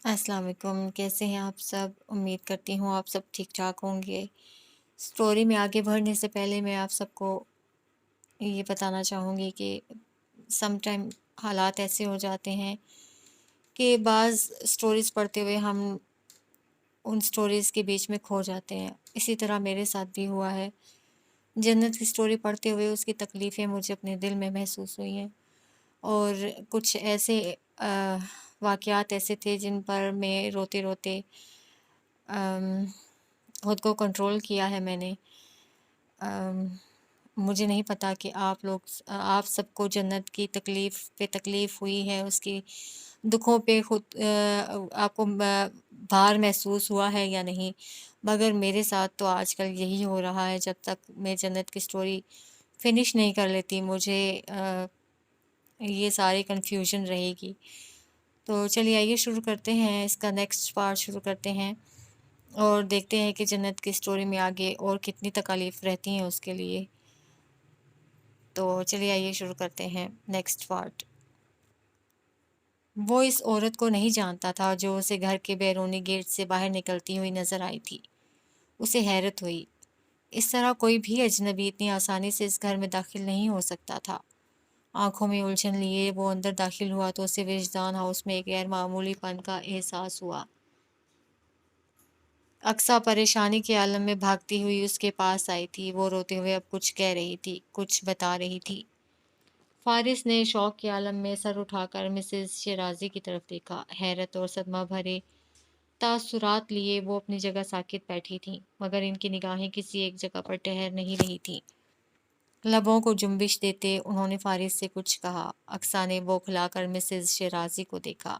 السلام علیکم، کیسے ہیں آپ سب؟ امید کرتی ہوں آپ سب ٹھیک ٹھاک ہوں گے۔ اسٹوری میں آگے بڑھنے سے پہلے میں آپ سب کو یہ بتانا چاہوں گی کہ سم ٹائم حالات ایسے ہو جاتے ہیں کہ بعض اسٹوریز پڑھتے ہوئے ہم ان اسٹوریز کے بیچ میں کھو جاتے ہیں۔ اسی طرح میرے ساتھ بھی ہوا ہے۔ جنت کی اسٹوری پڑھتے ہوئے اس کی تکلیفیں مجھے اپنے دل میں محسوس ہوئی ہیں، اور کچھ ایسے واقعات ایسے تھے جن پر میں روتے روتے خود کو کنٹرول کیا ہے میں نے۔ مجھے نہیں پتا کہ آپ سب کو جنت کی تکلیف پہ تکلیف ہوئی ہے، اس کی دکھوں پہ خود آپ کو بھار محسوس ہوا ہے یا نہیں، مگر میرے ساتھ تو آج کل یہی ہو رہا ہے۔ جب تک میں جنت کی سٹوری فنش نہیں کر لیتی مجھے یہ ساری کنفیوژن رہے گی۔ تو چلیے آئیے شروع کرتے ہیں، اس کا نیکسٹ پارٹ شروع کرتے ہیں اور دیکھتے ہیں کہ جنت کی سٹوری میں آگے اور کتنی تکالیف رہتی ہیں اس کے لیے۔ تو چلیے آئیے شروع کرتے ہیں نیکسٹ پارٹ۔ وہ اس عورت کو نہیں جانتا تھا جو اسے گھر کے بیرونی گیٹ سے باہر نکلتی ہوئی نظر آئی تھی۔ اسے حیرت ہوئی، اس طرح کوئی بھی اجنبی اتنی آسانی سے اس گھر میں داخل نہیں ہو سکتا تھا۔ آنکھوں میں الجھن لیے وہ اندر داخل ہوا تو اسے وجدان ہاؤس میں ایک غیر معمولی پن کا احساس ہوا۔ اقصیٰ پریشانی کے عالم میں بھاگتی ہوئی اس کے پاس آئی تھی۔ وہ روتے ہوئے اب کچھ کہہ رہی تھی، کچھ بتا رہی تھی۔ فارس نے شوق کے عالم میں سر اٹھا کر مسز شیرازی کی طرف دیکھا۔ حیرت اور صدمہ بھرے تاثرات لیے وہ اپنی جگہ ساکت بیٹھی تھیں، مگر ان کی نگاہیں کسی ایک جگہ پر ٹھہر نہیں رہی تھیں۔ لبوں کو جنبش دیتے انہوں نے فارس سے کچھ کہا۔ اقصیٰ نے بوکھلا کر مسز شیرازی کو دیکھا،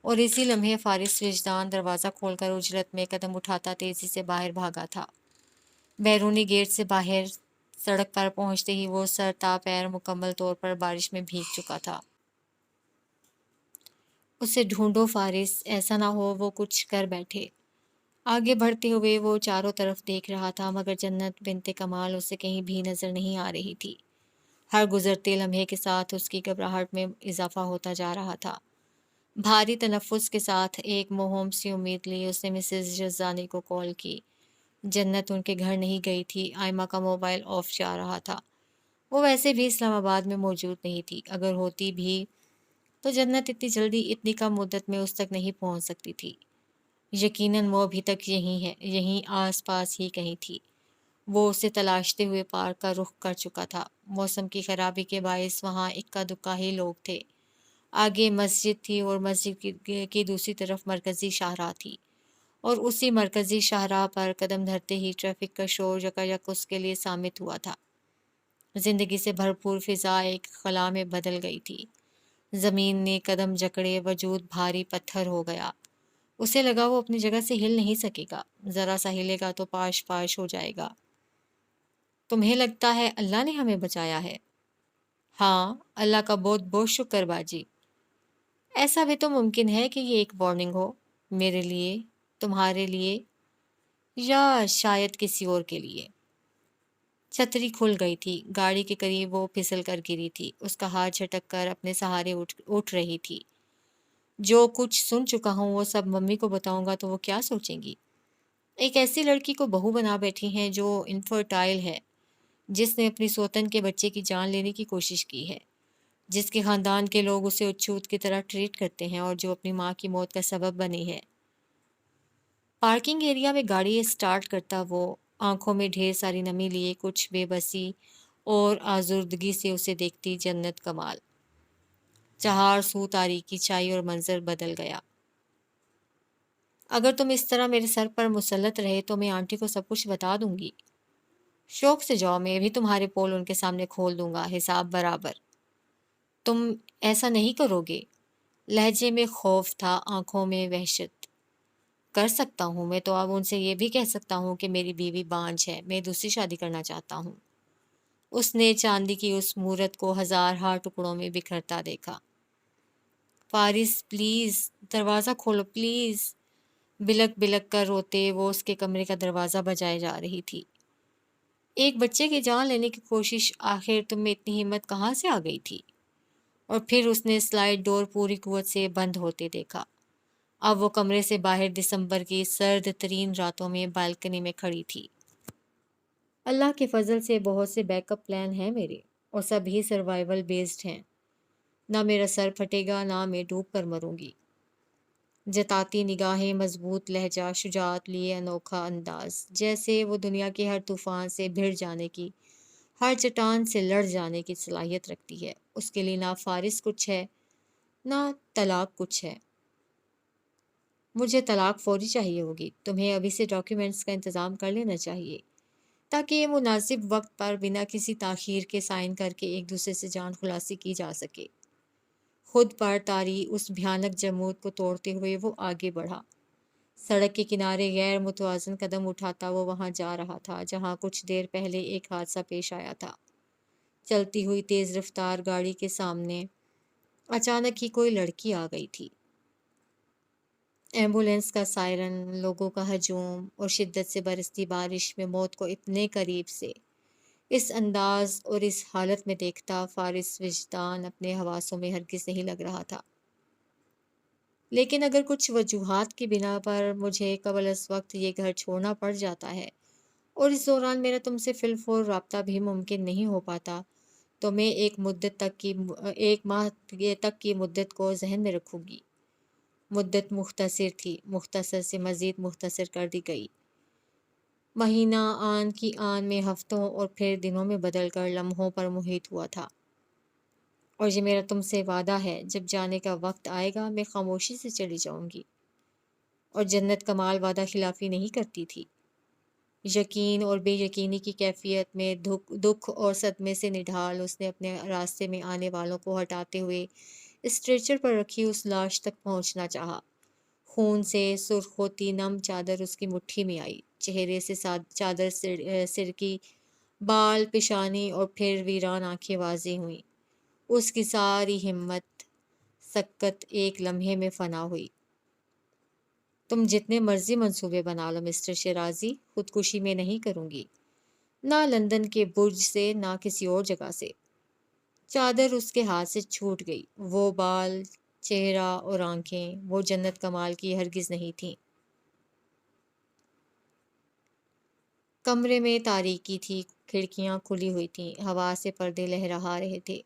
اور اسی لمحے فارس وجدان دروازہ کھول کر اجرت میں قدم اٹھاتا تیزی سے باہر بھاگا تھا۔ بیرونی گیٹ سے باہر سڑک پر پہنچتے ہی وہ سر تا پیر مکمل طور پر بارش میں بھیگ چکا تھا۔ اسے ڈھونڈو فارس، ایسا نہ ہو وہ کچھ کر بیٹھے۔ آگے بڑھتے ہوئے وہ چاروں طرف دیکھ رہا تھا، مگر جنت بنت کمال اسے کہیں بھی نظر نہیں آ رہی تھی۔ ہر گزرتے لمحے کے ساتھ اس کی گھبراہٹ میں اضافہ ہوتا جا رہا تھا۔ بھاری تنفس کے ساتھ ایک مہم سی امید لی اس نے مسز جزانی کو کال کی۔ جنت ان کے گھر نہیں گئی تھی۔ آئمہ کا موبائل آف جا رہا تھا۔ وہ ویسے بھی اسلام آباد میں موجود نہیں تھی۔ اگر ہوتی بھی تو جنت اتنی جلدی اتنی کم مدت میں اس تک نہیں پہنچ سکتی تھی۔ یقیناً وہ ابھی تک یہیں آس پاس ہی کہیں تھی۔ وہ اسے تلاشتے ہوئے پارک کا رخ کر چکا تھا۔ موسم کی خرابی کے باعث وہاں اکا دکا ہی لوگ تھے۔ آگے مسجد تھی اور مسجد کی دوسری طرف مرکزی شاہراہ تھی، اور اسی مرکزی شاہراہ پر قدم دھرتے ہی ٹریفک کا شور یکایک اس کے لیے سامت ہوا تھا۔ زندگی سے بھرپور فضا ایک خلا میں بدل گئی تھی۔ زمین نے قدم جکڑے، وجود بھاری پتھر ہو گیا۔ اسے لگا وہ اپنی جگہ سے ہل نہیں سکے گا، ذرا سا ہلے گا تو پاش پاش ہو جائے گا۔ تمہیں لگتا ہے اللہ نے ہمیں بچایا ہے؟ ہاں، اللہ کا بہت بہت شکر باجی۔ ایسا بھی تو ممکن ہے کہ یہ ایک وارننگ ہو، میرے لیے، تمہارے لیے، یا شاید کسی اور کے لیے۔ چھتری کھل گئی تھی۔ گاڑی کے قریب وہ پھسل کر گری تھی۔ اس کا ہاتھ جھٹک کر اپنے سہارے اٹھ رہی تھی۔ جو کچھ سن چکا ہوں وہ سب ممی کو بتاؤں گا تو وہ کیا سوچیں گی؟ ایک ایسی لڑکی کو بہو بنا بیٹھی ہیں جو انفرٹائل ہے، جس نے اپنی سوتن کے بچے کی جان لینے کی کوشش کی ہے، جس کے خاندان کے لوگ اسے اچھوت کی طرح ٹریٹ کرتے ہیں، اور جو اپنی ماں کی موت کا سبب بنی ہے۔ پارکنگ ایریا میں گاڑی اسٹارٹ کرتا وہ آنکھوں میں ڈھیر ساری نمی لیے کچھ بے بسی اور آزردگی سے اسے دیکھتی جنت کمال۔ چہار سو تاریکی چھائی اور منظر بدل گیا۔ اگر تم اس طرح میرے سر پر مسلط رہے تو میں آنٹی کو سب کچھ بتا دوں گی۔ شوق سے جاؤ، میں بھی تمہارے پول ان کے سامنے کھول دوں گا، حساب برابر۔ تم ایسا نہیں کرو گے؟ لہجے میں خوف تھا، آنکھوں میں وحشت۔ کر سکتا ہوں، میں تو اب ان سے یہ بھی کہہ سکتا ہوں کہ میری بیوی بانجھ ہے، میں دوسری شادی کرنا چاہتا ہوں۔ اس نے چاندی کی اس مورت کو ہزار ہار ٹکڑوں میں بکھرتا دیکھا۔ فارس پلیز دروازہ کھولو پلیز۔ بلک بلک کر روتے وہ اس کے کمرے کا دروازہ بجائے جا رہی تھی۔ ایک بچے کی جان لینے کی کوشش، آخر تم میں اتنی ہمت کہاں سے آ گئی تھی؟ اور پھر اس نے سلائڈ ڈور پوری قوت سے بند ہوتے دیکھا۔ اب وہ کمرے سے باہر دسمبر کی سرد ترین راتوں میں بالکنی میں کھڑی تھی۔ اللہ کے فضل سے بہت سے بیک اپ پلان ہیں میرے، اور سب ہی سروائیول بیسڈ ہیں۔ نہ میرا سر پھٹے گا، نہ میں ڈوب کر مروں گی۔ جتاتی نگاہیں، مضبوط لہجہ، شجاعت لیے انوکھا انداز، جیسے وہ دنیا کے ہر طوفان سے بھڑ جانے کی، ہر چٹان سے لڑ جانے کی صلاحیت رکھتی ہے۔ اس کے لیے نہ فارس کچھ ہے، نہ طلاق کچھ ہے۔ مجھے طلاق فوری چاہیے ہوگی۔ تمہیں ابھی سے ڈاکیومنٹس کا انتظام کر لینا چاہیے، تاکہ یہ مناسب وقت پر بنا کسی تاخیر کے سائن کر کے ایک دوسرے سے جان خلاصی کی جا سکے۔ خود پر طاری اس بھیانک جمود کو توڑتے ہوئے وہ آگے بڑھا۔ سڑک کے کنارے غیر متوازن قدم اٹھاتا وہ وہاں جا رہا تھا جہاں کچھ دیر پہلے ایک حادثہ پیش آیا تھا۔ چلتی ہوئی تیز رفتار گاڑی کے سامنے اچانک ہی کوئی لڑکی آ گئی تھی۔ ایمبولینس کا سائرن، لوگوں کا ہجوم اور شدت سے برستی بارش میں موت کو اتنے قریب سے اس انداز اور اس حالت میں دیکھتا فارس وجدان اپنے حواسوں میں ہرگز نہیں لگ رہا تھا۔ لیکن اگر کچھ وجوہات کی بنا پر مجھے قبل از وقت یہ گھر چھوڑنا پڑ جاتا ہے اور اس دوران میرا تم سے فی الفور رابطہ بھی ممکن نہیں ہو پاتا، تو میں ایک ماہ تک کی مدت کو ذہن میں رکھوں گی۔ مدت مختصر تھی، مختصر سے مزید مختصر کر دی گئی۔ مہینہ آن کی آن میں ہفتوں اور پھر دنوں میں بدل کر لمحوں پر محیط ہوا تھا۔ اور یہ میرا تم سے وعدہ ہے، جب جانے کا وقت آئے گا میں خاموشی سے چلی جاؤں گی۔ اور جنت کمال وعدہ خلافی نہیں کرتی تھی۔ یقین اور بے یقینی کی کیفیت میں دکھ اور صدمے سے نڈھال اس نے اپنے راستے میں آنے والوں کو ہٹاتے ہوئے اسٹریچر پر رکھی اس لاش تک پہنچنا چاہا۔ خون سے سرخ ہوتی نم چادر اس کی مٹھی میں آئی، چہرے سے چادر سرکی، بال، پیشانی اور پھر ویران آنکھیں واضح ہوئیں۔ اس کی ساری ہمت سکت ایک لمحے میں فنا ہوئی۔ تم جتنے مرضی منصوبے بنا لو مسٹر شیرازی، خودکشی میں نہیں کروں گی، نہ لندن کے برج سے، نہ کسی اور جگہ سے۔ چادر اس کے ہاتھ سے چھوٹ گئی۔ وہ بال، چہرہ اور آنکھیں وہ جنت کمال کی ہرگز نہیں تھیں۔ کمرے میں تاریکی تھی، کھڑکیاں کھلی ہوئی تھیں، ہوا سے پردے لہرا رہے تھے۔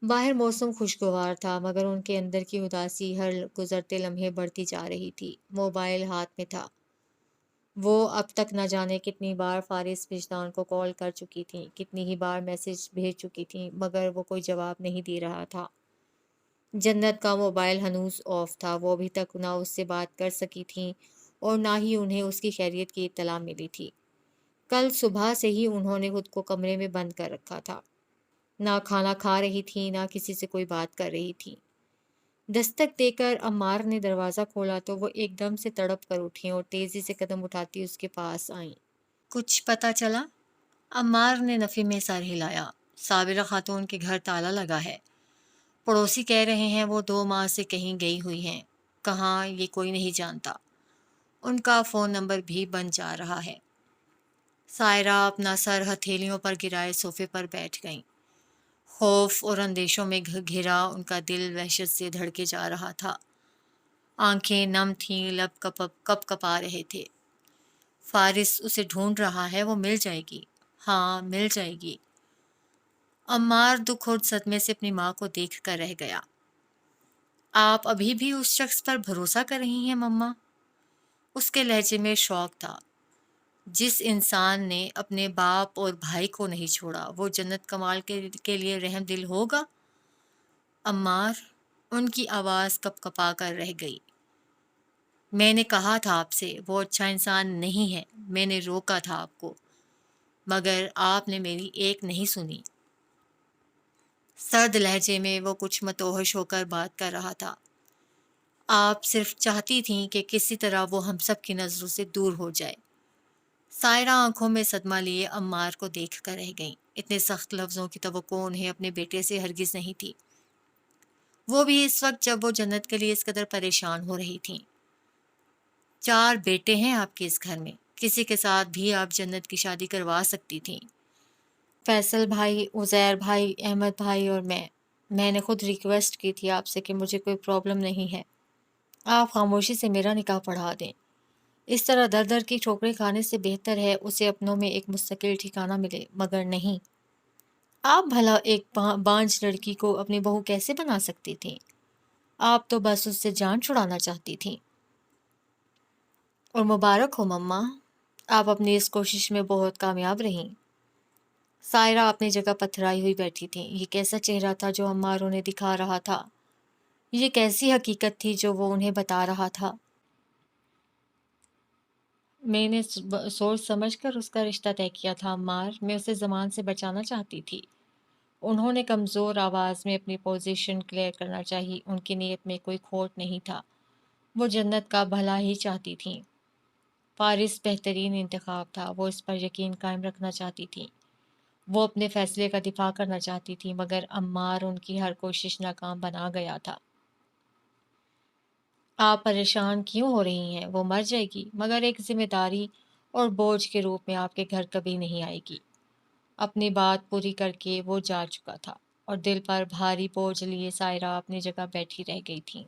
باہر موسم خوشگوار تھا، مگر ان کے اندر کی اداسی ہر گزرتے لمحے بڑھتی جا رہی تھی۔ موبائل ہاتھ میں تھا۔ وہ اب تک نہ جانے کتنی بار فارس وجدان کو کال کر چکی تھیں، کتنی ہی بار میسج بھیج چکی تھیں، مگر وہ کوئی جواب نہیں دے رہا تھا۔ جنت کا موبائل ہنوز آف تھا، وہ ابھی تک نہ اس سے بات کر سکی تھیں اور نہ ہی انہیں اس کی خیریت کی اطلاع ملی تھی۔ کل صبح سے ہی انہوں نے خود کو کمرے میں بند کر رکھا تھا۔ نہ کھانا کھا رہی تھی، نہ کسی سے کوئی بات کر رہی تھی۔ دستک دے کر عمار نے دروازہ کھولا تو وہ ایک دم سے تڑپ کر اٹھیں اور تیزی سے قدم اٹھاتی اس کے پاس آئیں۔ کچھ پتہ چلا؟ عمار نے نفی میں سر ہلایا۔ صابرہ خاتون کے گھر تالا لگا ہے۔ پڑوسی کہہ رہے ہیں وہ 2 ماہ سے کہیں گئی ہوئی ہیں، کہاں یہ کوئی نہیں جانتا۔ ان کا فون نمبر بھی بند جا رہا ہے۔ سائرہ اپنا سر ہتھیلیوں پر گرائے صوفے پر بیٹھ گئیں۔ خوف اور اندیشوں میں گھرا ان کا دل وحشت سے دھڑکے جا رہا تھا۔ آنکھیں نم تھیں، لب کپ کپا رہے تھے۔ فارس اسے ڈھونڈ رہا ہے، وہ مل جائے گی، ہاں مل جائے گی۔ عمار دکھ اور صدمے سے اپنی ماں کو دیکھ کر رہ گیا۔ آپ ابھی بھی اس شخص پر بھروسہ کر رہی ہیں مما؟ اس کے لہجے میں شوق تھا۔ جس انسان نے اپنے باپ اور بھائی کو نہیں چھوڑا، وہ جنت کمال کے لیے رحم دل ہوگا؟ عمار، ان کی آواز کپ کپا کر رہ گئی۔ میں نے کہا تھا آپ سے وہ اچھا انسان نہیں ہے، میں نے روکا تھا آپ کو، مگر آپ نے میری ایک نہیں سنی۔ سرد لہجے میں وہ کچھ متوحش ہو کر بات کر رہا تھا۔ آپ صرف چاہتی تھیں کہ کسی طرح وہ ہم سب کی نظروں سے دور ہو جائے۔ سائرہ آنکھوں میں صدمہ لیے عمار کو دیکھ کر رہ گئیں۔ اتنے سخت لفظوں کی توقع انہیں اپنے بیٹے سے ہرگز نہیں تھی، وہ بھی اس وقت جب وہ جنت کے لیے اس قدر پریشان ہو رہی تھیں۔ 4 بیٹے ہیں آپ کے اس گھر میں، کسی کے ساتھ بھی آپ جنت کی شادی کروا سکتی تھیں۔ فیصل بھائی، عزیر بھائی، احمد بھائی اور میں نے خود ریکویسٹ کی تھی آپ سے کہ مجھے کوئی پرابلم نہیں ہے۔ آپ خاموشی سے میرا نکاح پڑھا دیں۔ اس طرح در در کی ٹھوکریں کھانے سے بہتر ہے اسے اپنوں میں ایک مستقل ٹھکانہ ملے، مگر نہیں۔ آپ بھلا ایک بانجھ لڑکی کو اپنی بہو کیسے بنا سکتی تھیں؟ آپ تو بس اس سے جان چھڑانا چاہتی تھیں۔ اور مبارک ہو مما، آپ اپنی اس کوشش میں بہت کامیاب رہیں۔ سائرہ اپنی جگہ پتھرائی ہوئی بیٹھی تھی۔ یہ کیسا چہرہ تھا جو عمار انہیں دکھا رہا تھا؟ یہ کیسی حقیقت تھی جو وہ انہیں بتا رہا تھا؟ میں نے سوچ سمجھ کر اس کا رشتہ طے کیا تھا عمار، میں اسے زمان سے بچانا چاہتی تھی۔ انہوں نے کمزور آواز میں اپنی پوزیشن کلیئر کرنا چاہی۔ ان کی نیت میں کوئی کھوٹ نہیں تھا، وہ جنت کا بھلا ہی چاہتی تھیں۔ فارس بہترین انتخاب تھا، وہ اس پر یقین قائم رکھنا چاہتی تھیں۔ وہ اپنے فیصلے کا دفاع کرنا چاہتی تھیں، مگر عمار ان کی ہر کوشش ناکام بنا گیا تھا۔ آپ پریشان کیوں ہو رہی ہیں؟ وہ مر جائے گی، مگر ایک ذمہ داری اور بوجھ کے روپ میں آپ کے گھر کبھی نہیں آئے گی۔ اپنی بات پوری کر کے وہ جا چکا تھا اور دل پر بھاری بوجھ لیے سائرہ اپنی جگہ بیٹھی رہ گئی تھی۔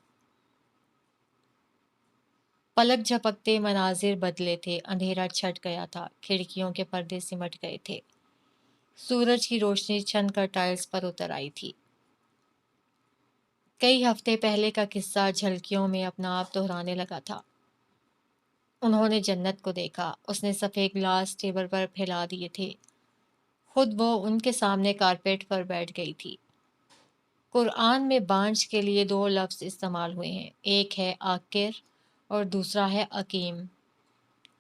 پلک جھپکتے مناظر بدلے تھے، اندھیرا چھٹ گیا تھا، کھڑکیوں کے پردے سمٹ گئے تھے، سورج کی روشنی چھن کر ٹائلز پر اتر آئی تھی۔ کئی ہفتے پہلے کا قصہ جھلکیوں میں اپنا آپ دہرانے لگا تھا۔ انہوں نے جنت کو دیکھا، اس نے سفید گلاس ٹیبل پر پھیلا دیے تھے، خود وہ ان کے سامنے کارپیٹ پر بیٹھ گئی تھی۔ قرآن میں بانجھ کے لیے 2 لفظ استعمال ہوئے ہیں، ایک ہے عاقر اور دوسرا ہے عقیم۔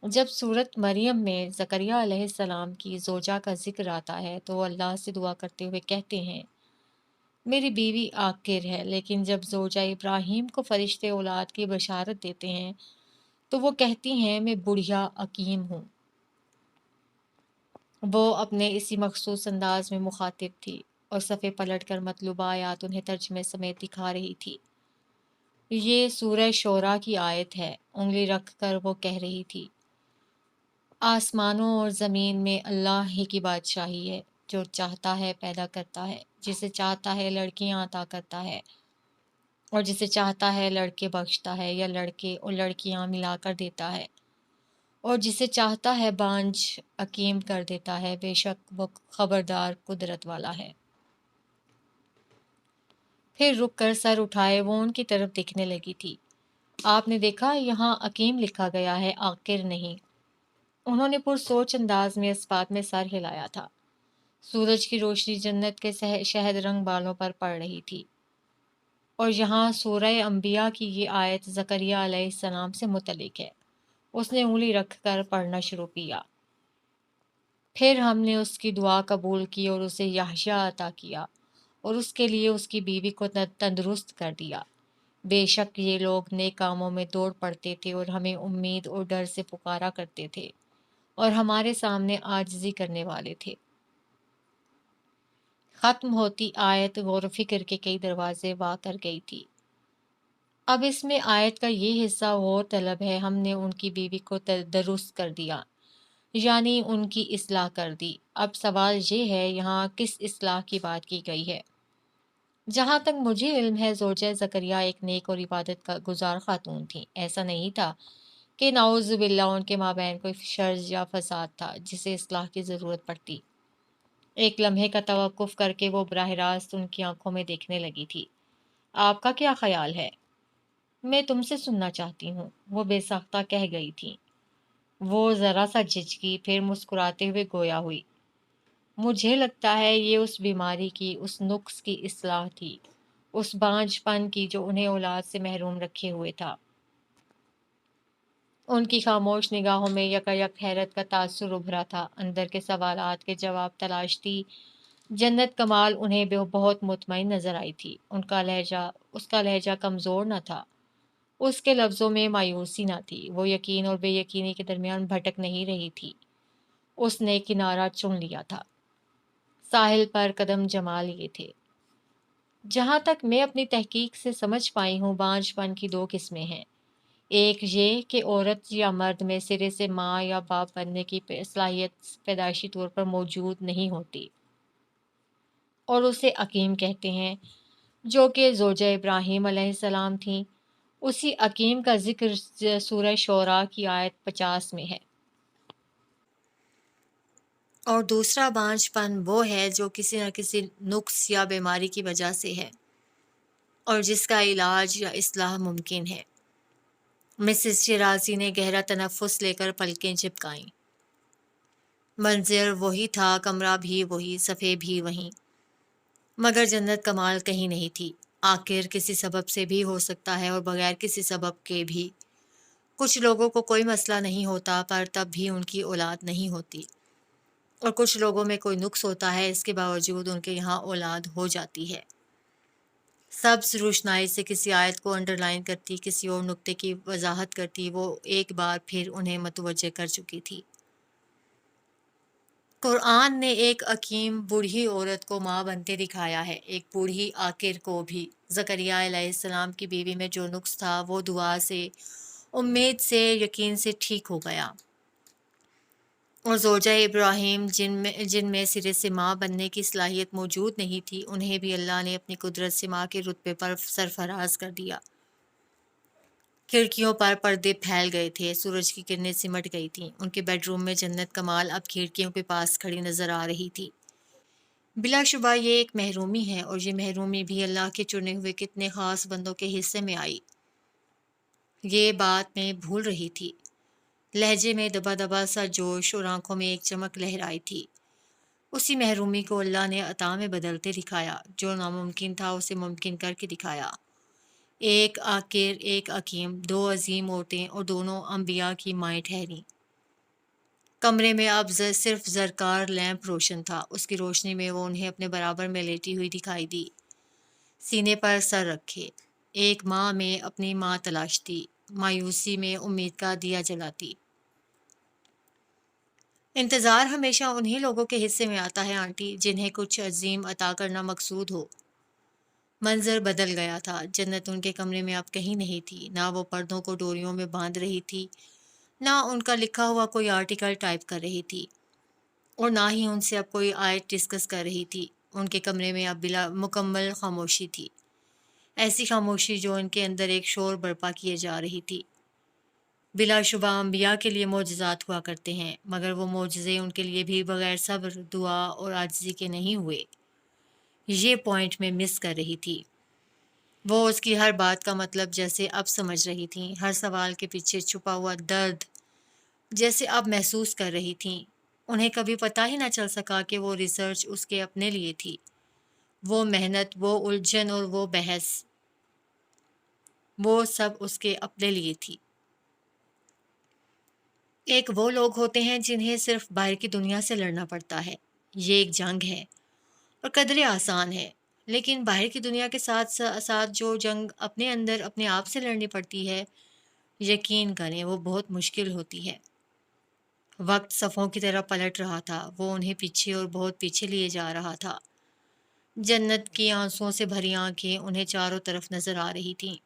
جب سورۃ مریم میں زکریہ علیہ السلام کی زوجہ کا ذکر آتا ہے تو وہ اللہ سے دعا کرتے ہوئے کہتے ہیں میری بیوی عاقر ہے، لیکن جب زوجہ ابراہیم کو فرشتے اولاد کی بشارت دیتے ہیں تو وہ کہتی ہیں میں بڑھیا عقیم ہوں۔ وہ اپنے اسی مخصوص انداز میں مخاطب تھی اور صفحے پلٹ کر مطلوبہ آیات انہیں ترجمے سمیت دکھا رہی تھی۔ یہ سورہ شعراء کی آیت ہے، انگلی رکھ کر وہ کہہ رہی تھی آسمانوں اور زمین میں اللہ ہی کی بادشاہی ہے، جو چاہتا ہے پیدا کرتا ہے، جسے چاہتا ہے لڑکیاں عطا کرتا ہے اور جسے چاہتا ہے لڑکے بخشتا ہے یا لڑکے اور لڑکیاں ملا کر دیتا ہے، اور جسے چاہتا ہے بانجھ عقیم کر دیتا ہے، بے شک وہ خبردار قدرت والا ہے۔ پھر رک کر سر اٹھائے وہ ان کی طرف دیکھنے لگی تھی۔ آپ نے دیکھا یہاں عقیم لکھا گیا ہے، عاقر نہیں۔ انہوں نے پرسوچ انداز میں اس بات میں سر ہلایا تھا۔ سورج کی روشنی جنت کے شہد رنگ بالوں پر پڑ رہی تھی، اور یہاں سورہ انبیاء کی یہ آیت زکریہ علیہ السلام سے متعلق ہے۔ اس نے انگلی رکھ کر پڑھنا شروع کیا۔ پھر ہم نے اس کی دعا قبول کی اور اسے یحییٰ عطا کیا، اور اس کے لیے اس کی بیوی کو تندرست کر دیا۔ بے شک یہ لوگ نیک کاموں میں دوڑ پڑتے تھے اور ہمیں امید اور ڈر سے پکارا کرتے تھے، اور ہمارے سامنے عاجزی کرنے والے تھے۔ ختم ہوتی آیت غور و فکر کے کئی دروازے وا کر گئی تھی۔ اب اس میں آیت کا یہ حصہ غور طلب ہے، ہم نے ان کی بیوی کو درست کر دیا، یعنی ان کی اصلاح کر دی۔ اب سوال یہ ہے یہاں کس اصلاح کی بات کی گئی ہے؟ جہاں تک مجھے علم ہے زوجہ زکریہ ایک نیک اور عبادت کا گزار خاتون تھیں۔ ایسا نہیں تھا کہ نعوذ باللہ ان کے مابین کوئی شر یا فساد تھا جسے اصلاح کی ضرورت پڑتی۔ ایک لمحے کا توقف کر کے وہ براہ راست ان کی آنکھوں میں دیکھنے لگی تھی۔ آپ کا کیا خیال ہے؟ میں تم سے سننا چاہتی ہوں، وہ بے ساختہ کہہ گئی تھی۔ وہ ذرا سا جھجکی، پھر مسکراتے ہوئے گویا ہوئی۔ مجھے لگتا ہے یہ اس بیماری کی، اس نقص کی اصلاح تھی، اس بانجھ پن کی جو انہیں اولاد سے محروم رکھے ہوئے تھا۔ ان کی خاموش نگاہوں میں یکایک حیرت کا تاثر ابھرا تھا، اندر کے سوالات کے جواب تلاشتی جنت کمال انہیں بہت مطمئن نظر آئی تھی۔ اس کا لہجہ کمزور نہ تھا، اس کے لفظوں میں مایوسی نہ تھی، وہ یقین اور بے یقینی کے درمیان بھٹک نہیں رہی تھی۔ اس نے کنارہ چن لیا تھا، ساحل پر قدم جما لیے تھے۔ جہاں تک میں اپنی تحقیق سے سمجھ پائی ہوں، بانجھ پن کی 2 قسمیں ہیں۔ ایک یہ کہ عورت یا مرد میں سرے سے ماں یا باپ بننے کی صلاحیت پیدائشی طور پر موجود نہیں ہوتی، اور اسے عقیم کہتے ہیں، جو کہ زوجہ ابراہیم علیہ السلام تھیں۔ اسی حکیم کا ذکر سورہ شعراء کی آیت 50 میں ہے۔ اور دوسرا بانجھ پن وہ ہے جو کسی نہ کسی نقص یا بیماری کی وجہ سے ہے اور جس کا علاج یا اصلاح ممکن ہے۔ مسز شیرازی نے گہرا تنفس لے کر پلکیں جھپکائیں۔ منظر وہی تھا، کمرہ بھی وہی، صفحے بھی وہیں، مگر جنت کمال کہیں نہیں تھی۔ آخر کسی سبب سے بھی ہو سکتا ہے اور بغیر کسی سبب کے بھی۔ کچھ لوگوں کو کوئی مسئلہ نہیں ہوتا پر تب بھی ان کی اولاد نہیں ہوتی، اور کچھ لوگوں میں کوئی نقص ہوتا ہے، اس کے باوجود ان کے یہاں اولاد ہو جاتی ہے۔ سبز روشنائی سے کسی آیت کو انڈر لائن کرتی، کسی اور نقطے کی وضاحت کرتی، وہ ایک بار پھر انہیں متوجہ کر چکی تھی۔ قرآن نے ایک حکیم بوڑھی عورت کو ماں بنتے دکھایا ہے، ایک بوڑھی عاقر کو بھی۔ زکریا علیہ السلام کی بیوی میں جو نقص تھا وہ دعا سے، امید سے، یقین سے ٹھیک ہو گیا، اور زوجہ ابراہیم جن میں سرے سے ماں بننے کی صلاحیت موجود نہیں تھی، انہیں بھی اللہ نے اپنی قدرت سے ماں کے رتبے پر سرفراز کر دیا۔ کھڑکیوں پر پردے پھیل گئے تھے، سورج کی کرنیں سمٹ گئی تھیں، ان کے بیڈ روم میں جنت کمال اب کھڑکیوں کے پاس کھڑی نظر آ رہی تھی۔ بلا شبہ یہ ایک محرومی ہے، اور یہ محرومی بھی اللہ کے چنے ہوئے کتنے خاص بندوں کے حصے میں آئی۔ یہ بات میں بھول رہی تھی۔ لہجے میں دبا دبا سا جوش اور آنکھوں میں ایک چمک لہرائی تھی۔ اسی محرومی کو اللہ نے عطا میں بدلتے دکھایا، جو ناممکن تھا اسے ممکن کر کے دکھایا۔ ایک عاقر، ایک حکیم، دو عظیم عورتیں، اور دونوں انبیاء کی مائیں ٹھہریں۔ کمرے میں اب صرف زرکار لیمپ روشن تھا، اس کی روشنی میں وہ انہیں اپنے برابر میں لیٹی ہوئی دکھائی دی، سینے پر سر رکھے۔ ایک ماں میں اپنی ماں تلاشتی، مایوسی میں امید کا دیا جلاتی۔ انتظار ہمیشہ انہی لوگوں کے حصے میں آتا ہے آنٹی، جنہیں کچھ عظیم عطا کرنا مقصود ہو۔ منظر بدل گیا تھا، جنت ان کے کمرے میں اب کہیں نہیں تھی، نہ وہ پردوں کو ڈوریوں میں باندھ رہی تھی، نہ ان کا لکھا ہوا کوئی آرٹیکل ٹائپ کر رہی تھی، اور نہ ہی ان سے اب کوئی آیت ڈسکس کر رہی تھی۔ ان کے کمرے میں اب بلا مکمل خاموشی تھی، ایسی خاموشی جو ان کے اندر ایک شور برپا کیے جا رہی تھی۔ بلا شبہ انبیاء کے لیے معجزات ہوا کرتے ہیں، مگر وہ معجزے ان کے لیے بھی بغیر صبر، دعا اور عاجزی کے نہیں ہوئے۔ یہ پوائنٹ میں مس کر رہی تھی۔ وہ اس کی ہر بات کا مطلب جیسے اب سمجھ رہی تھیں، ہر سوال کے پیچھے چھپا ہوا درد جیسے اب محسوس کر رہی تھیں۔ انہیں کبھی پتہ ہی نہ چل سکا کہ وہ ریسرچ اس کے اپنے لیے تھی، وہ محنت، وہ الجھن اور وہ بحث، وہ سب اس کے اپنے لیے تھی۔ ایک وہ لوگ ہوتے ہیں جنہیں صرف باہر کی دنیا سے لڑنا پڑتا ہے، یہ ایک جنگ ہے اور قدرے آسان ہے، لیکن باہر کی دنیا کے ساتھ ساتھ جو جنگ اپنے اندر اپنے آپ سے لڑنی پڑتی ہے، یقین کریں وہ بہت مشکل ہوتی ہے۔ وقت صفوں کی طرح پلٹ رہا تھا، وہ انہیں پیچھے اور بہت پیچھے لیے جا رہا تھا۔ جنت کی آنسوؤں سے بھری آنکھیں انہیں چاروں طرف نظر آ رہی تھیں۔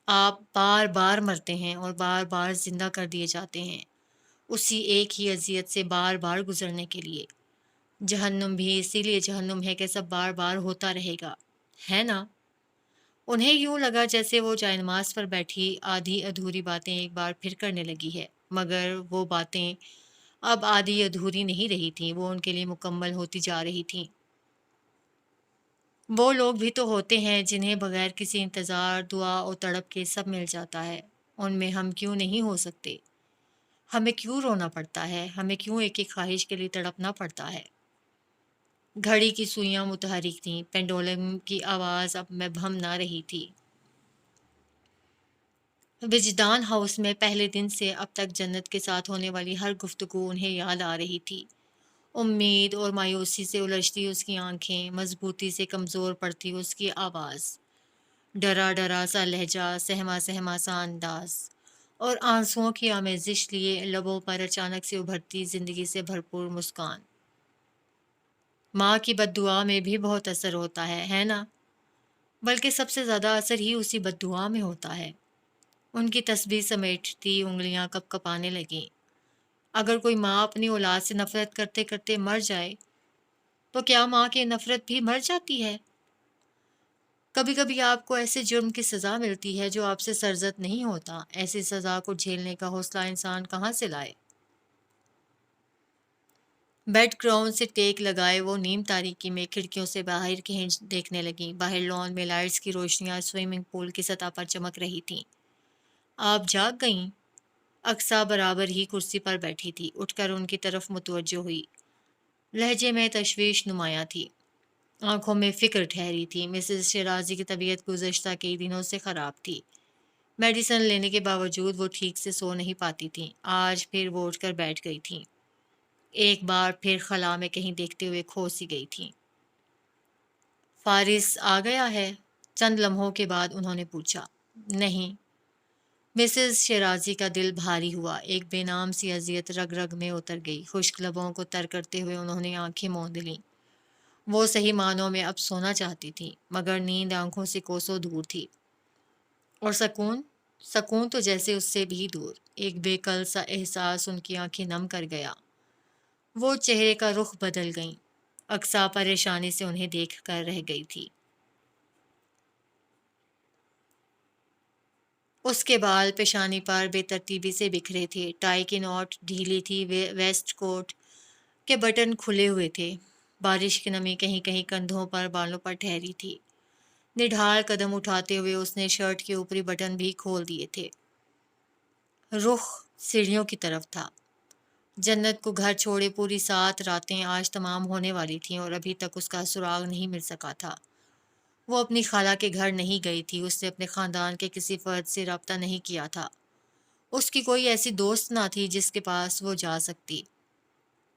آپ بار بار مرتے ہیں اور بار بار زندہ کر دیے جاتے ہیں، اسی ایک ہی اذیت سے بار بار گزرنے کے لیے۔ جہنم بھی اسی لیے جہنم ہے کہ سب بار بار ہوتا رہے گا، ہے نا؟ انہیں یوں لگا جیسے وہ جائے نماز پر بیٹھی آدھی ادھوری باتیں ایک بار پھر کرنے لگی ہے، مگر وہ باتیں اب آدھی ادھوری نہیں رہی تھیں، وہ ان کے لیے مکمل ہوتی جا رہی تھیں۔ وہ لوگ بھی تو ہوتے ہیں جنہیں بغیر کسی انتظار، دعا اور تڑپ کے سب مل جاتا ہے، ان میں ہم کیوں نہیں ہو سکتے؟ ہمیں کیوں رونا پڑتا ہے؟ ہمیں کیوں ایک ایک خواہش کے لیے تڑپنا پڑتا ہے؟ گھڑی کی سوئیاں متحرک تھیں، پینڈولم کی آواز اب مبہم نہ رہی تھی۔ وجدان ہاؤس میں پہلے دن سے اب تک جنت کے ساتھ ہونے والی ہر گفتگو انہیں یاد آ رہی تھی۔ امید اور مایوسی سے الجھتی اس کی آنکھیں، مضبوطی سے کمزور پڑتی اس کی آواز، ڈرا ڈرا سا لہجہ، سہما سہما سا انداز، اور آنسوؤں کی آمیزش لیے لبوں پر اچانک سے ابھرتی زندگی سے بھرپور مسکان۔ ماں کی بد دعا میں بھی بہت اثر ہوتا ہے نا؟ بلکہ سب سے زیادہ اثر ہی اسی بد دعا میں ہوتا ہے۔ ان کی تسبیح سمیٹتی انگلیاں کپ کپانے لگیں۔ اگر کوئی ماں اپنی اولاد سے نفرت کرتے کرتے مر جائے تو کیا ماں کی نفرت بھی مر جاتی ہے؟ کبھی کبھی آپ کو ایسے جرم کی سزا ملتی ہے جو آپ سے سرزد نہیں ہوتا، ایسی سزا کو جھیلنے کا حوصلہ انسان کہاں سے لائے؟ بیڈ گراؤنڈ سے ٹیک لگائے وہ نیم تاریکی میں کھڑکیوں سے باہر کہیں دیکھنے لگیں۔ باہر لان میں لائٹس کی روشنیاں سوئمنگ پول کی سطح پر چمک رہی تھیں۔ آپ جاگ گئیں؟ اقصیٰ برابر ہی کرسی پر بیٹھی تھی، اٹھ کر ان کی طرف متوجہ ہوئی۔ لہجے میں تشویش نمایاں تھی، آنکھوں میں فکر ٹھہری تھی۔ مسز شیرازی کی طبیعت گزشتہ کئی دنوں سے خراب تھی۔ میڈیسن لینے کے باوجود وہ ٹھیک سے سو نہیں پاتی تھیں۔ آج پھر وہ اٹھ کر بیٹھ گئی تھیں، ایک بار پھر خلا میں کہیں دیکھتے ہوئے کھو سی گئی تھیں۔ فارس آ گیا ہے؟ چند لمحوں کے بعد انہوں نے پوچھا۔ نہیں۔ مسز شیرازی کا دل بھاری ہوا، ایک بے نام سی اذیت رگ رگ میں اتر گئی۔ خشک لبوں کو تر کرتے ہوئے انہوں نے آنکھیں موند لیں۔ وہ صحیح معنوں میں اب سونا چاہتی تھی، مگر نیند آنکھوں سے کوسوں دور تھی۔ اور سکون؟ سکون تو جیسے اس سے بھی دور۔ ایک بے کل سا احساس ان کی آنکھیں نم کر گیا۔ وہ چہرے کا رخ بدل گئیں۔ اقصیٰ پریشانی سے انہیں دیکھ کر رہ گئی تھی۔ اس کے بال پیشانی پر بے ترتیبی سے بکھرے تھے، ٹائی کی نوٹ ڈھیلی تھی، ویسٹ کوٹ کے بٹن کھلے ہوئے تھے۔ بارش کی نمی کہیں کہیں کندھوں پر بالوں پر ٹھہری تھی۔ نڈھال قدم اٹھاتے ہوئے اس نے شرٹ کے اوپری بٹن بھی کھول دیے تھے۔ رخ سیڑھیوں کی طرف تھا۔ جنت کو گھر چھوڑے پوری 7 راتیں آج تمام ہونے والی تھیں اور ابھی تک اس کا سراغ نہیں مل سکا تھا۔ وہ اپنی خالہ کے گھر نہیں گئی تھی، اس نے اپنے خاندان کے کسی فرد سے رابطہ نہیں کیا تھا۔ اس کی کوئی ایسی دوست نہ تھی جس کے پاس وہ جا سکتی،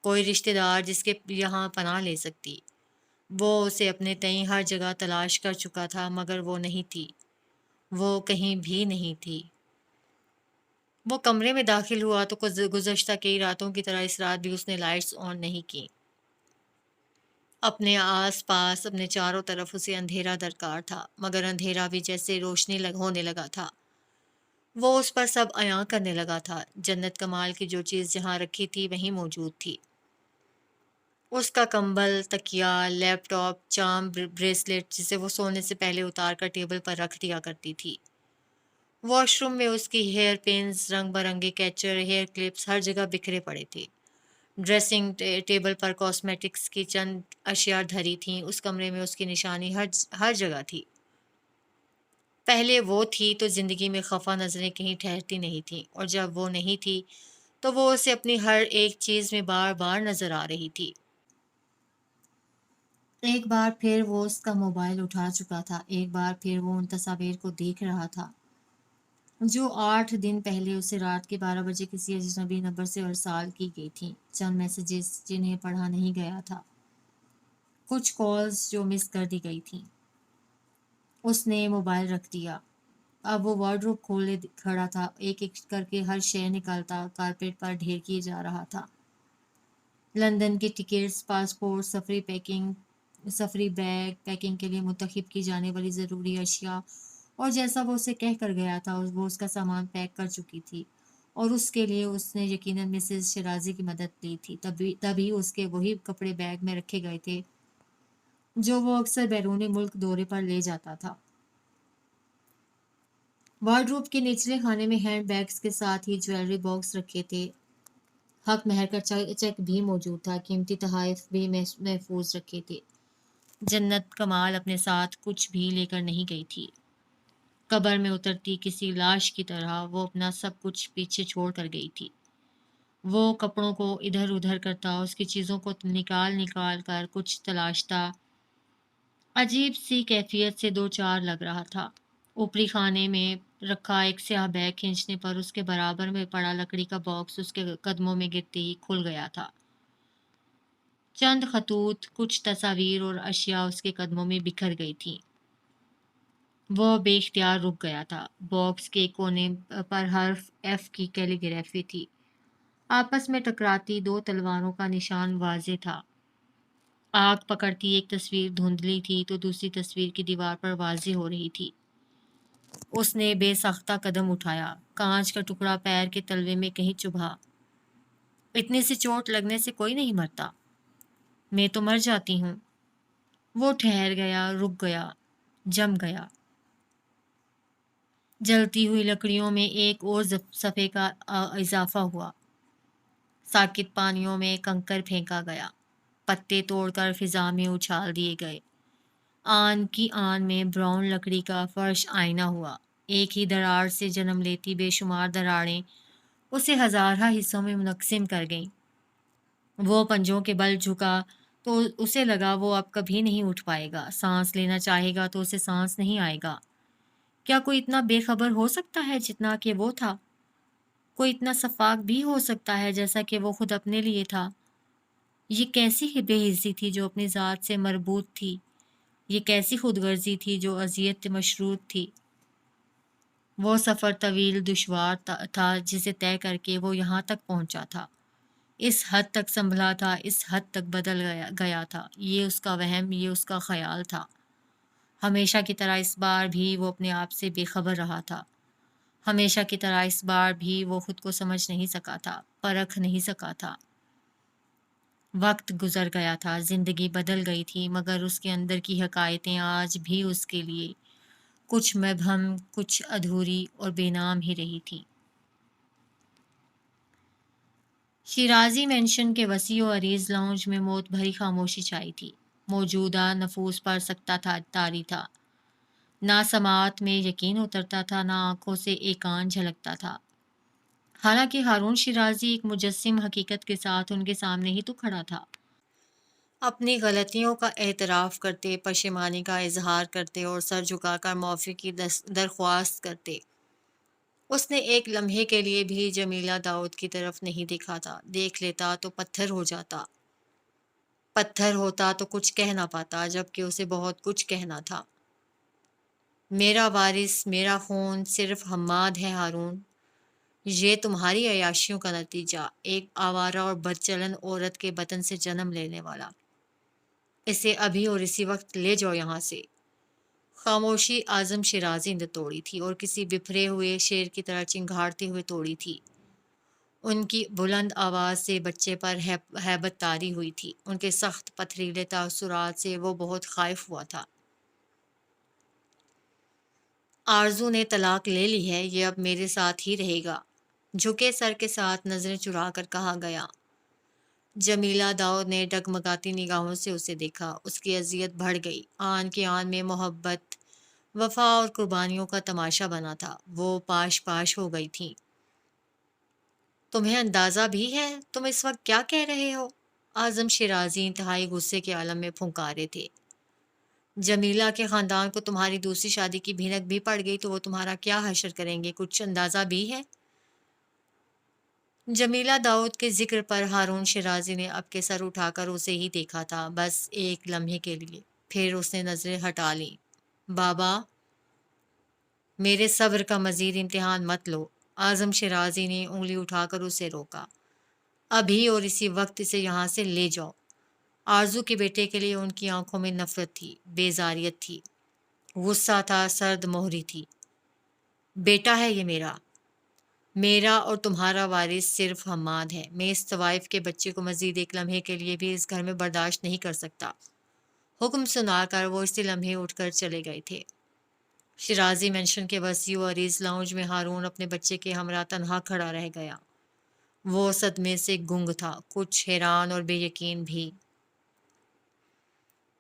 کوئی رشتہ دار جس کے یہاں پناہ لے سکتی۔ وہ اسے اپنے تئیں ہر جگہ تلاش کر چکا تھا، مگر وہ نہیں تھی، وہ کہیں بھی نہیں تھی۔ وہ کمرے میں داخل ہوا تو گزشتہ کئی راتوں کی طرح اس رات بھی اس نے لائٹس آن نہیں کی۔ اپنے آس پاس، اپنے چاروں طرف اسے اندھیرا درکار تھا، مگر اندھیرا بھی جیسے روشنی ہونے لگا تھا۔ وہ اس پر سب عیاں کرنے لگا تھا۔ جنت کمال کی جو چیز جہاں رکھی تھی وہیں موجود تھی۔ اس کا کمبل، تکیا، لیپ ٹاپ، چارم بریسلٹ جسے وہ سونے سے پہلے اتار کر ٹیبل پر رکھ دیا کرتی تھی۔ واش روم میں اس کی ہیئر پنز، رنگ برنگے کیچر، ہیئر کلپس ہر جگہ بکھرے پڑے تھے۔ ڈریسنگ ٹیبل پر کاسمیٹکس کی چند اشیاء دھری تھیں۔ اس کمرے میں اس کی نشانی ہر جگہ تھی۔ پہلے وہ تھی تو زندگی میں خفا نظریں کہیں ٹھہرتی نہیں تھیں، اور جب وہ نہیں تھی تو وہ اسے اپنی ہر ایک چیز میں بار بار نظر آ رہی تھی۔ ایک بار پھر وہ اس کا موبائل اٹھا چکا تھا، ایک بار پھر وہ ان تصاویر کو دیکھ رہا تھا جو 8 دن پہلے اسے رات کے 12 بجے کسی اجنبی نمبر سے ارسال کی گئی تھیں۔ چند میسیجز جنہیں پڑھا نہیں گیا تھا، کچھ کالز جو مس کر دی گئی تھیں۔ اس نے موبائل رکھ دیا۔ اب وہ وارڈروب کھولے کھڑا تھا، ایک ایک کر کے ہر شے نکالتا، کارپیٹ پر ڈھیر کیے جا رہا تھا۔ لندن کی ٹکٹس، پاسپورٹ، سفری بیگ، پیکنگ کے لیے منتخب کی جانے والی ضروری اشیاء، اور جیسا وہ اسے کہہ کر گیا تھا وہ اس کا سامان پیک کر چکی تھی، اور اس کے لیے اس نے یقیناً مسز شیرازی کی مدد لی تھی۔ تبھی اس کے وہی کپڑے بیگ میں رکھے گئے تھے جو وہ اکثر بیرونی ملک دورے پر لے جاتا تھا۔ وارڈروب کے نچلے خانے میں ہینڈ بیگز کے ساتھ ہی جویلری باکس رکھے تھے۔ حق مہر کا چیک بھی موجود تھا، قیمتی تحائف بھی محفوظ رکھے تھے۔ جنت کمال اپنے ساتھ کچھ بھی لے کر نہیں گئی تھی۔ قبر میں اترتی کسی لاش کی طرح وہ اپنا سب کچھ پیچھے چھوڑ کر گئی تھی۔ وہ کپڑوں کو ادھر ادھر کرتا، اس کی چیزوں کو نکال کر کچھ تلاشتا۔ عجیب سی کیفیت سے دو چار لگ رہا تھا۔ اوپری خانے میں رکھا ایک سیاہ بیگ کھینچنے پر اس کے برابر میں پڑا لکڑی کا باکس اس کے قدموں میں گرتے ہی کھل گیا تھا۔ چند خطوط، کچھ تصاویر اور اشیاء اس کے قدموں میں بکھر گئی تھیں۔ وہ بے اختیار رک گیا تھا۔ باکس کے کونے پر حرف ایف کی کیلیگرافی تھی۔ آپس میں ٹکراتی دو تلواروں کا نشان واضح تھا۔ آگ پکڑتی ایک تصویر دھندلی تھی تو دوسری تصویر کی دیوار پر واضح ہو رہی تھی۔ اس نے بے ساختہ قدم اٹھایا، کانچ کا ٹکڑا پیر کے تلوے میں کہیں چبھا۔ اتنی سی چوٹ لگنے سے کوئی نہیں مرتا، میں تو مر جاتی ہوں۔ وہ ٹھہر گیا، رک گیا۔ جم گیا۔ جلتی ہوئی لکڑیوں میں ایک اور صفحے کا اضافہ ہوا۔ ساکت پانیوں میں کنکر پھینکا گیا، پتے توڑ کر فضا میں اچھال دیے گئے۔ آن کی آن میں براؤن لکڑی کا فرش آئینہ ہوا۔ ایک ہی دراڑ سے جنم لیتی بے شمار دراڑیں اسے ہزارہ حصوں میں منقسم کر گئیں۔ وہ پنجوں کے بل جھکا تو اسے لگا وہ اب کبھی نہیں اٹھ پائے گا۔ سانس لینا چاہے گا تو اسے سانس نہیں آئے گا۔ کیا کوئی اتنا بے خبر ہو سکتا ہے جتنا کہ وہ تھا؟ کوئی اتنا شفاق بھی ہو سکتا ہے جیسا کہ وہ خود اپنے لیے تھا؟ یہ کیسی بے حسی تھی جو اپنی ذات سے مربوط تھی؟ یہ کیسی خود غرضی تھی جو اذیت مشروط تھی؟ وہ سفر طویل دشوار تھا جسے طے کر کے وہ یہاں تک پہنچا تھا۔ اس حد تک سنبھلا تھا، اس حد تک بدل گیا تھا۔ یہ اس کا وہم، یہ اس کا خیال تھا۔ ہمیشہ کی طرح اس بار بھی وہ اپنے آپ سے بے خبر رہا تھا۔ ہمیشہ کی طرح اس بار بھی وہ خود کو سمجھ نہیں سکا تھا، پرکھ نہیں سکا تھا۔ وقت گزر گیا تھا، زندگی بدل گئی تھی، مگر اس کے اندر کی حقائقیں آج بھی اس کے لیے کچھ مبہم، کچھ ادھوری اور بے نام ہی رہی تھی۔ شیرازی مینشن کے وسیع و عریض لاؤنج میں موت بھری خاموشی چھائی تھی۔ موجودہ نفوس پر سکتہ طاری تھا۔ نہ سماعت میں یقین اترتا تھا، نہ آنکھوں سے ایکان جھلکتا تھا۔ حالانکہ ہارون شیرازی ایک مجسم حقیقت کے ساتھ ان کے سامنے ہی تو کھڑا تھا۔ اپنی غلطیوں کا اعتراف کرتے، پشیمانی کا اظہار کرتے اور سر جھکا کر معافی کی درخواست کرتے۔ اس نے ایک لمحے کے لیے بھی جمیلہ داؤد کی طرف نہیں دیکھا تھا۔ دیکھ لیتا تو پتھر ہو جاتا۔ پتھر ہوتا تو کچھ کہہ نہ پاتا، جبکہ اسے بہت کچھ کہنا تھا۔ میرا وارث، میرا خون صرف حماد ہے ہارون۔ یہ تمہاری عیاشیوں کا نتیجہ، ایک آوارہ اور بدچلن عورت کے بطن سے جنم لینے والا۔ اسے ابھی اور اسی وقت لے جاؤ یہاں سے۔ خاموشی اعظم شیرازی نے توڑی تھی اور کسی بپھرے ہوئے شیر کی طرح چنگھاڑتے ہوئے توڑی تھی۔ ان کی بلند آواز سے بچے پر ہیبت طاری ہوئی تھی۔ ان کے سخت پتھریلے تاثرات سے وہ بہت خائف ہوا تھا۔ آرزو نے طلاق لے لی ہے، یہ اب میرے ساتھ ہی رہے گا، جھکے سر کے ساتھ نظریں چرا کر کہا گیا۔ جمیلہ داؤد نے ڈگمگاتی نگاہوں سے اسے دیکھا۔ اس کی اذیت بڑھ گئی۔ آن کے آن میں محبت، وفا اور قربانیوں کا تماشا بنا تھا۔ وہ پاش پاش ہو گئی تھیں۔ تمہیں اندازہ بھی ہے تم اس وقت کیا کہہ رہے ہو؟ اعظم شیرازی انتہائی غصے کے عالم میں پھنکارے تھے۔ جمیلہ کے خاندان کو تمہاری دوسری شادی کی بھینک بھی پڑ گئی تو وہ تمہارا کیا حشر کریں گے، کچھ اندازہ بھی ہے؟ جمیلہ داؤد کے ذکر پر ہارون شیرازی نے اب کے سر اٹھا کر اسے ہی دیکھا تھا، بس ایک لمحے کے لیے۔ پھر اس نے نظریں ہٹا لیں۔ بابا، میرے صبر کا مزید امتحان مت لو۔ اعظم شیرازی نے انگلی اٹھا کر اسے روکا۔ ابھی اور اسی وقت اسے یہاں سے لے جاؤ۔ آرزو کے بیٹے کے لیے ان کی آنکھوں میں نفرت تھی، بیزاریت تھی، غصہ تھا، سرد مہری تھی۔ بیٹا ہے یہ میرا اور تمہارا وارث صرف حماد ہے۔ میں اس طوائف کے بچے کو مزید ایک لمحے کے لیے بھی اس گھر میں برداشت نہیں کر سکتا۔ حکم سنا کر وہ اسی لمحے اٹھ کر چلے گئے تھے۔ شیرازی مینشن کے وسیع و عریض لاؤنج میں ہارون اپنے بچے کے ہمراہ تنہا کھڑا رہ گیا۔ وہ صدمے سے گنگ تھا، کچھ حیران اور بے یقین بھی۔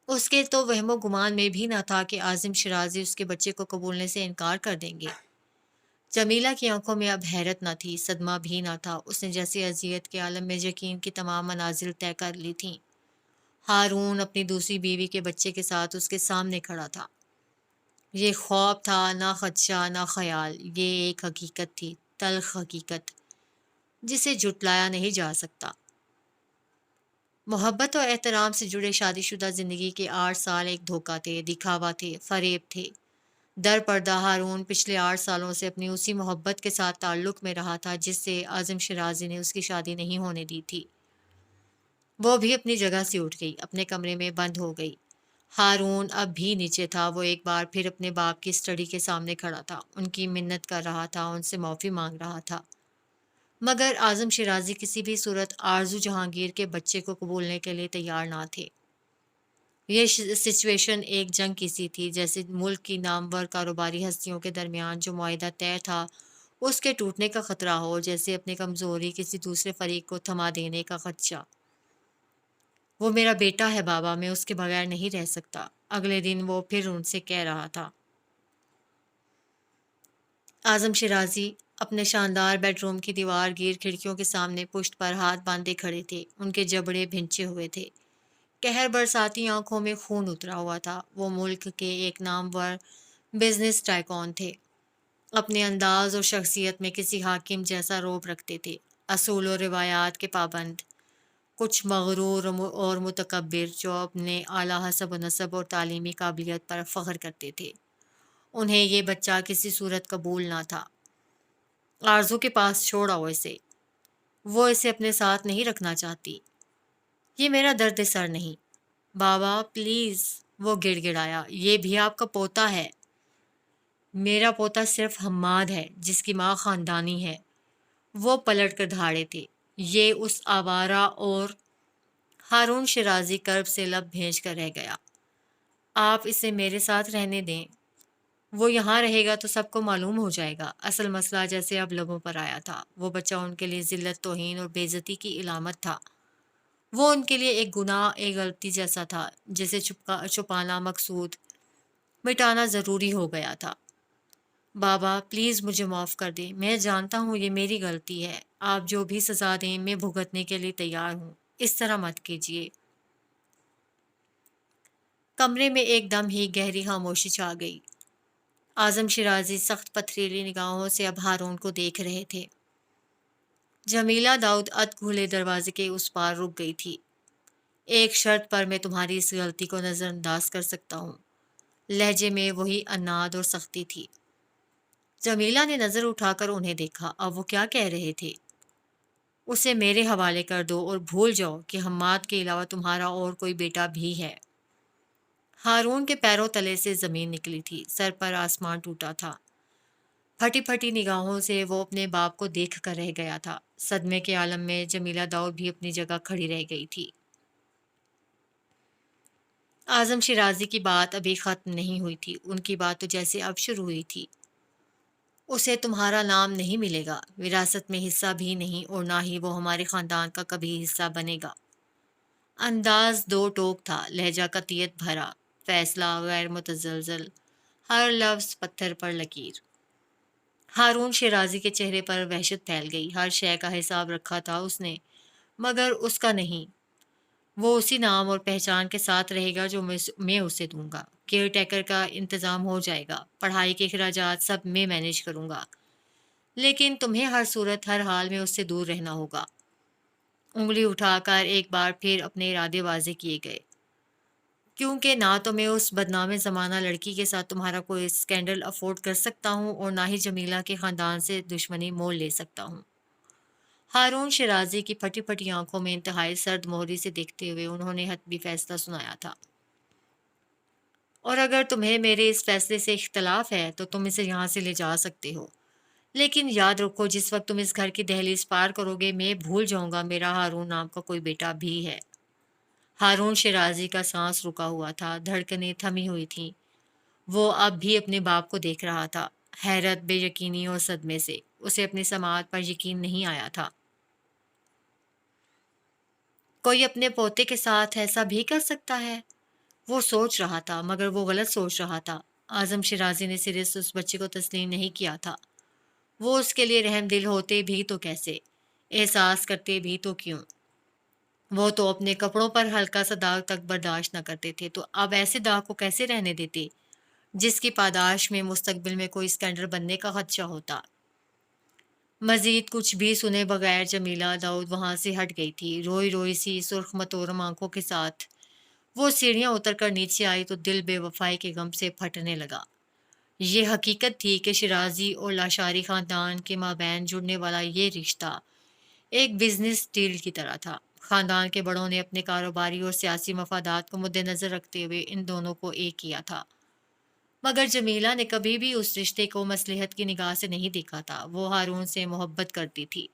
اس کے تو وہم و گمان میں بھی نہ تھا کہ اعظم شیرازی اس کے بچے کو قبولنے سے انکار کر دیں گے۔ جمیلہ کی آنکھوں میں اب حیرت نہ تھی، صدمہ بھی نہ تھا۔ اس نے جیسے اذیت کے عالم میں یقین کی تمام منازل طے کر لی تھیں۔ ہارون اپنی دوسری بیوی کے بچے کے ساتھ اس کے سامنے کھڑا تھا۔ یہ خواب تھا، نہ خدشہ، نہ خیال۔ یہ ایک حقیقت تھی، تلخ حقیقت، جسے جھٹلایا نہیں جا سکتا۔ محبت اور احترام سے جڑے شادی شدہ زندگی کے 8 سال ایک دھوکہ تھے، دکھاوا تھے، فریب تھے۔ در پردہ ہارون پچھلے 8 سالوں سے اپنی اسی محبت کے ساتھ تعلق میں رہا تھا جس سے اعظم شیرازی نے اس کی شادی نہیں ہونے دی تھی۔ وہ بھی اپنی جگہ سے اٹھ گئی، اپنے کمرے میں بند ہو گئی۔ ہارون اب بھی نیچے تھا۔ وہ ایک بار پھر اپنے باپ کی اسٹڈی کے سامنے کھڑا تھا، ان کی منت کر رہا تھا، ان سے معافی مانگ رہا تھا۔ مگر اعظم شیرازی کسی بھی صورت آرزو جہانگیر کے بچے کو قبولنے کے لیے تیار نہ تھے۔ یہ سچویشن ایک جنگ کی سی تھی، جیسے ملک کی نامور کاروباری ہستیوں کے درمیان جو معاہدہ طے تھا اس کے ٹوٹنے کا خطرہ ہو، جیسے اپنی کمزوری کسی دوسرے فریق کو تھما دینے کا خدشہ۔ وہ میرا بیٹا ہے بابا، میں اس کے بغیر نہیں رہ سکتا۔ اگلے دن وہ پھر ان سے کہہ رہا تھا۔ اعظم شیرازی اپنے شاندار بیڈ روم کی دیوار گیر کھڑکیوں کے سامنے پشت پر ہاتھ باندھے کھڑے تھے۔ ان کے جبڑے بھنچے ہوئے تھے، قہر برساتی آنکھوں میں خون اترا ہوا تھا۔ وہ ملک کے ایک نامور بزنس ٹائکون تھے، اپنے انداز اور شخصیت میں کسی حاکم جیسا روب رکھتے تھے، اصول و روایات کے پابند، کچھ مغرور اور متکبر جو اپنے اعلیٰ حسب و نسب اور تعلیمی قابلیت پر فخر کرتے تھے۔ انہیں یہ بچہ کسی صورت قبول نہ تھا۔ آرزو کے پاس چھوڑ آؤ اسے، وہ اسے اپنے ساتھ نہیں رکھنا چاہتی۔ یہ میرا درد سر نہیں بابا، پلیز، وہ گڑ گڑایا، یہ بھی آپ کا پوتا ہے۔ میرا پوتا صرف حماد ہے جس کی ماں خاندانی ہے۔ وہ پلٹ کر دھاڑے تھے۔ یہ اس آوارہ اور ہارون شیرازی کرب سے لب بھیج کر رہ گیا۔ آپ اسے میرے ساتھ رہنے دیں، وہ یہاں رہے گا تو سب کو معلوم ہو جائے گا۔ اصل مسئلہ جیسے اب لبوں پر آیا تھا۔ وہ بچہ ان کے لیے ذلت، توہین اور بے عزتی کی علامت تھا۔ وہ ان کے لیے ایک گناہ، ایک غلطی جیسا تھا جسے چھپانا مقصود، مٹانا ضروری ہو گیا تھا۔ بابا پلیز مجھے معاف کر دیں، میں جانتا ہوں یہ میری غلطی ہے۔ آپ جو بھی سزا دیں میں بھگتنے کے لیے تیار ہوں، اس طرح مت کیجیے۔ کمرے میں ایک دم ہی گہری خاموشی چھا گئی۔ اعظم شیرازی سخت پتھریلی نگاہوں سے اب ہارون کو دیکھ رہے تھے۔ جمیلہ داؤد اد کھلے دروازے کے اس پار رک گئی تھی۔ ایک شرط پر میں تمہاری اس غلطی کو نظر انداز کر سکتا ہوں۔ لہجے میں وہی عناد اور سختی تھی۔ جمیلہ نے نظر اٹھا کر انہیں دیکھا۔ اب وہ کیا کہہ رہے تھے؟ اسے میرے حوالے کر دو اور بھول جاؤ کہ حماد کے علاوہ تمہارا اور کوئی بیٹا بھی ہے۔ ہارون کے پیروں تلے سے زمین نکلی تھی، سر پر آسمان ٹوٹا تھا۔ پھٹی پھٹی نگاہوں سے وہ اپنے باپ کو دیکھ کر رہ گیا تھا۔ صدمے کے عالم میں جمیلہ داؤد بھی اپنی جگہ کھڑی رہ گئی تھی۔ اعظم شیرازی کی بات ابھی ختم نہیں ہوئی تھی، ان کی بات تو جیسے اب شروع ہوئی تھی۔ اسے تمہارا نام نہیں ملے گا، وراثت میں حصہ بھی نہیں، اور نہ ہی وہ ہمارے خاندان کا کبھی حصہ بنے گا۔ انداز دو ٹوک تھا، لہجہ قطعیت بھرا، فیصلہ غیر متزلزل، ہر لفظ پتھر پر لکیر۔ ہارون شیرازی کے چہرے پر وحشت پھیل گئی۔ ہر شے کا حساب رکھا تھا اس نے، مگر اس کا نہیں۔ وہ اسی نام اور پہچان کے ساتھ رہے گا جو میں اسے دوں گا۔ کیئر ٹیکر کا انتظام ہو جائے گا، پڑھائی کے اخراجات سب میں مینیج کروں گا، لیکن تمہیں ہر صورت ہر حال میں اس سے دور رہنا ہوگا۔ انگلی اٹھا کر ایک بار پھر اپنے ارادے واضح کیے گئے۔ کیونکہ نہ تو میں اس بدنام زمانہ لڑکی کے ساتھ تمہارا کوئی اسکینڈل افورڈ کر سکتا ہوں، اور نہ ہی جمیلہ کے خاندان سے دشمنی مول لے سکتا ہوں۔ ہارون شیرازی کی پھٹی پھٹی آنکھوں میں انتہائی سرد مہری سے دیکھتے ہوئے انہوں نے حتمی فیصلہ سنایا تھا۔ اور اگر تمہیں میرے اس فیصلے سے اختلاف ہے تو تم اسے یہاں سے لے جا سکتے ہو، لیکن یاد رکھو جس وقت تم اس گھر کی دہلیز پار کرو گے میں بھول جاؤں گا میرا ہارون نام کا کوئی بیٹا بھی ہے۔ ہارون شیرازی کا سانس رکا ہوا تھا، دھڑکنیں تھمی ہوئی تھیں۔ وہ اب بھی اپنے باپ کو دیکھ رہا تھا، حیرت، بے یقینی اور صدمے سے۔ اسے اپنی سماعت پر یقین نہیں آیا تھا۔ کوئی اپنے پوتے کے ساتھ ایسا بھی کر سکتا ہے؟ وہ سوچ رہا تھا، مگر وہ غلط سوچ رہا تھا۔ اعظم شیرازی نے سرے سے اس بچے کو تسلیم نہیں کیا تھا۔ وہ اس کے لیے رحم دل ہوتے بھی تو کیسے، احساس کرتے بھی تو کیوں؟ وہ تو اپنے کپڑوں پر ہلکا سا داغ تک برداشت نہ کرتے تھے، تو اب ایسے داغ کو کیسے رہنے دیتے جس کی پاداش میں مستقبل میں کوئی اسکینڈل بننے کا خدشہ ہوتا؟ مزید کچھ بھی سنے بغیر جمیلہ داؤد وہاں سے ہٹ گئی تھی، روئی روئی سی سرخ متورم آنکھوں کے ساتھ۔ وہ سیڑھیاں اتر کر نیچے آئی تو دل بے وفائی کے غم سے پھٹنے لگا۔ یہ حقیقت تھی کہ شیرازی اور لاشاری خاندان کے مابین جڑنے والا یہ رشتہ ایک بزنس ڈیل کی طرح تھا۔ خاندان کے بڑوں نے اپنے کاروباری اور سیاسی مفادات کو مد نظر رکھتے ہوئے ان دونوں کو ایک کیا تھا، مگر جمیلہ نے کبھی بھی اس رشتے کو مصلحت کی نگاہ سے نہیں دیکھا تھا۔ وہ ہارون سے محبت کرتی تھی،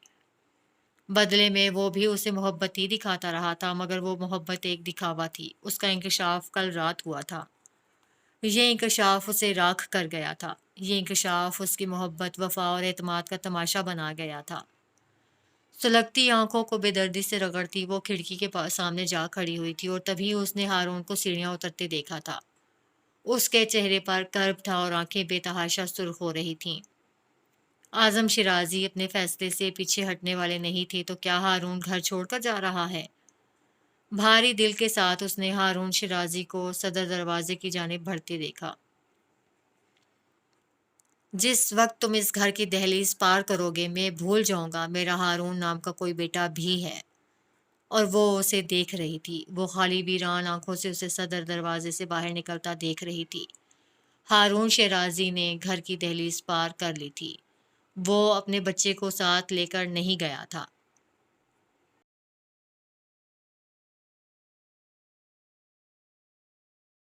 بدلے میں وہ بھی اسے محبت ہی دکھاتا رہا تھا، مگر وہ محبت ایک دکھاوا تھی۔ اس کا انکشاف کل رات ہوا تھا۔ یہ انکشاف اسے راکھ کر گیا تھا۔ یہ انکشاف اس کی محبت، وفا اور اعتماد کا تماشا بنا گیا تھا۔ سلگتی آنکھوں کو بے دردی سے رگڑتی وہ کھڑکی کے سامنے جا کھڑی ہوئی تھی، اور تبھی اس نے ہارون کو سیڑھیاں اترتے دیکھا تھا۔ اس کے چہرے پر کرب تھا اور آنکھیں بے تحاشا سرخ ہو رہی تھیں۔ اعظم شیرازی اپنے فیصلے سے پیچھے ہٹنے والے نہیں تھے، تو کیا ہارون گھر چھوڑ کر جا رہا ہے؟ بھاری دل کے ساتھ اس نے ہارون شیرازی کو صدر دروازے کی جانب بڑھتے دیکھا۔ جس وقت تم اس گھر کی دہلیز پار کرو گے، میں بھول جاؤں گا میرا ہارون نام کا کوئی بیٹا بھی ہے۔ اور وہ اسے دیکھ رہی تھی۔ وہ خالی ویران آنکھوں سے اسے صدر دروازے سے باہر نکلتا دیکھ رہی تھی۔ ہارون شیرازی نے گھر کی دہلیز پار کر لی تھی۔ وہ اپنے بچے کو ساتھ لے کر نہیں گیا تھا۔